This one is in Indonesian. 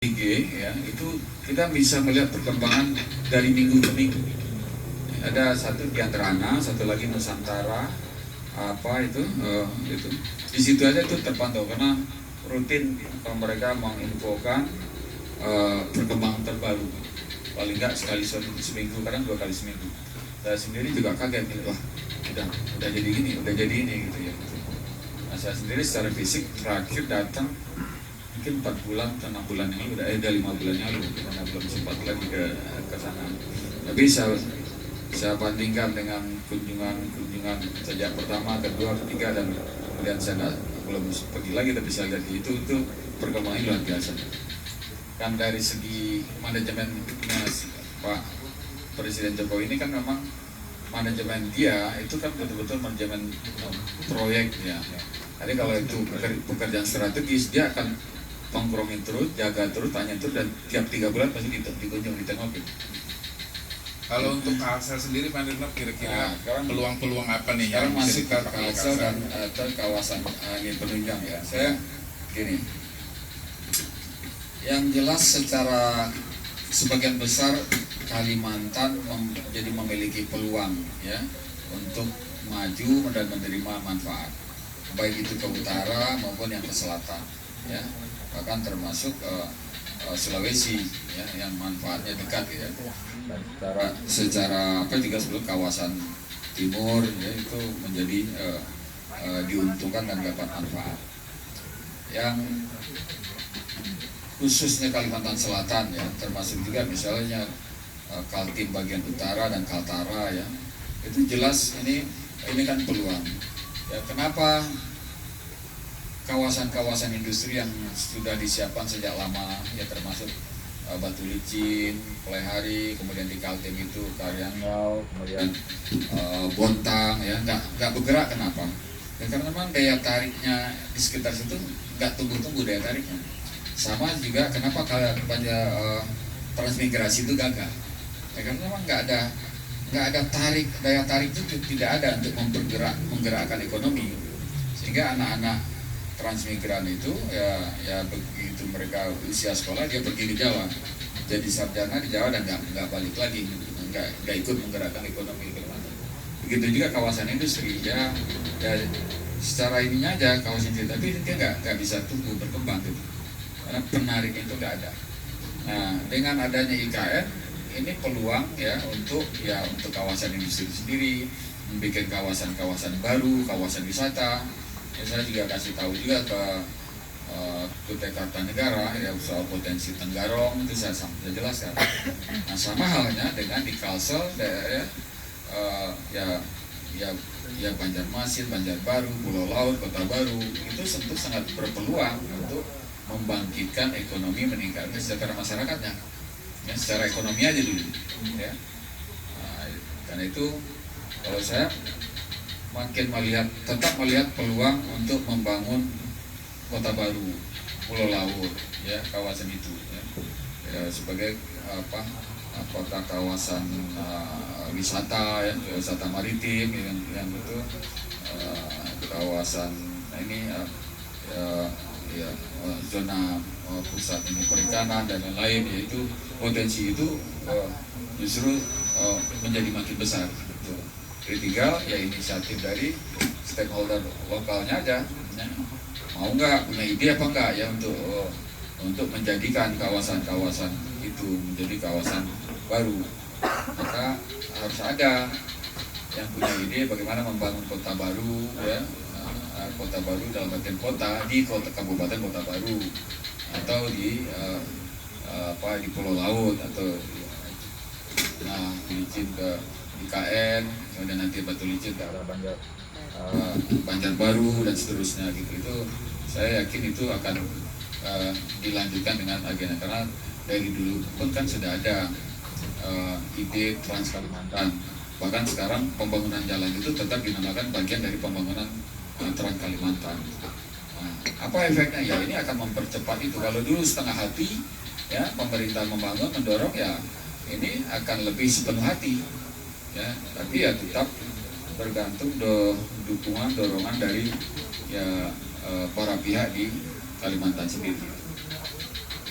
ya, itu kita bisa melihat perkembangan dari minggu ke minggu. Ada satu di Antarana, satu lagi Nusantara, itu di situ aja itu terpantau karena rutin mereka menginfokan perkembangan terbaru. Paling nggak sekali seminggu, kadang 2 kali seminggu. Saya sendiri juga kaget, wah udah jadi gini, udah jadi ini gitu ya. Nah, saya sendiri secara fisik terakhir datang mungkin 4 bulan atau 6 bulan yang lalu, udah 5 bulan yang lalu, karena belum sempat lagi ke sana. Tapi saya bandingkan dengan kunjungan sejak pertama, kedua, ketiga, dan kemudian saya belum pergi lagi, tapi saya lihat itu perkembangan luar biasa. Kan dari segi manajemennya Pak Presiden Jokowi ini kan memang manajemen dia itu kan betul-betul manajemen proyek ya. Jadi kalau itu pekerjaan strategis, dia akan tongkrongin terus, jaga terus, tanya terus, dan tiap 3 bulan pasti dikunjung, ditengokin. Kalau untuk Kalsel sendiri, Pak Dirno, kira-kira peluang-peluang apa nih yang masuk ke Kalsel dan atau kawasan angin penunjang ya? Saya gini, yang jelas secara sebagian besar Kalimantan jadi memiliki peluang ya untuk maju dan menerima manfaat, baik itu ke utara maupun yang ke selatan ya, bahkan termasuk Sulawesi ya, yang manfaatnya dekat ya. Secara juga sebelum kawasan timur ya, itu menjadi diuntungkan dan dapat manfaat. Yang khususnya Kalimantan Selatan ya, termasuk juga misalnya Kaltim bagian utara dan Kaltara ya, itu jelas ini kan peluang ya. Kenapa kawasan-kawasan industri yang sudah disiapkan sejak lama ya, termasuk Batu Licin, Plehari, kemudian di Kaltim itu Karyangau, kemudian Bontang ya, nggak bergerak. Kenapa? Ya, karena memang daya tariknya di sekitar situ nggak tumbuh daya tariknya. Sama juga kenapa kalau transmigrasi itu gagal ya, karena memang nggak ada daya tarik itu tidak ada untuk menggerakkan ekonomi, sehingga anak-anak transmigran itu ya begitu mereka usia sekolah dia pergi ke Jawa, jadi sarjana di Jawa dan nggak balik lagi, nggak ikut menggerakkan ekonomi. Begitu juga kawasan industri ya secara ininya aja kawasan industri, tapi dia nggak bisa tumbuh berkembang gitu, karena penarik itu nggak ada. Nah, dengan adanya IKN ini peluang ya untuk kawasan industri sendiri, membuat kawasan baru, kawasan wisata. Ya, saya juga kasih tahu juga ke Kutai Kartanegara ya, soal potensi Tenggarong itu saya jelaskan. Nah, sama halnya dengan di Kalsel daerah ya Banjarmasin, Banjarbaru, Pulau Laut, Kota Baru itu tentu sangat berpeluang untuk membangkitkan ekonomi, meningkatkan kesejahteraan masyarakatnya ya, secara ekonomi aja dulu ya. Nah, karena itu kalau saya makin tetap melihat peluang untuk membangun Kota Baru, Pulau Laut ya, kawasan itu ya, sebagai apakah kawasan wisata ya, wisata maritim yang itu kawasan ini zona pusat ini perikanan dan lain-lain, yaitu potensi itu justru menjadi makin besar gitu. Jadi tinggal ya inisiatif dari stakeholder lokalnya aja ya. Mau nggak, punya ide apa enggak ya untuk menjadikan kawasan-kawasan itu menjadi kawasan baru. Maka harus ada yang punya ide bagaimana membangun kota baru ya, kota baru dalam bagian kota di kabupaten Kota Baru, atau di Pulau Laut, atau Licin ke IKN, kemudian nanti Batu Licin ke arah Banjarbaru dan seterusnya gitu. Itu saya yakin itu akan dilanjutkan dengan agenda, karena dari dulu pun kan sudah ada ide Trans Kalimantan. Bahkan sekarang pembangunan jalan itu tetap dinamakan bagian dari pembangunan Trans Kalimantan. Nah, apa efeknya? Ya ini akan mempercepat itu. Kalau dulu setengah hati ya pemerintah membangun, mendorong, ya ini akan lebih sepenuh hati ya, tapi ya tetap bergantung dorongan dari para pihak di Kalimantan sendiri.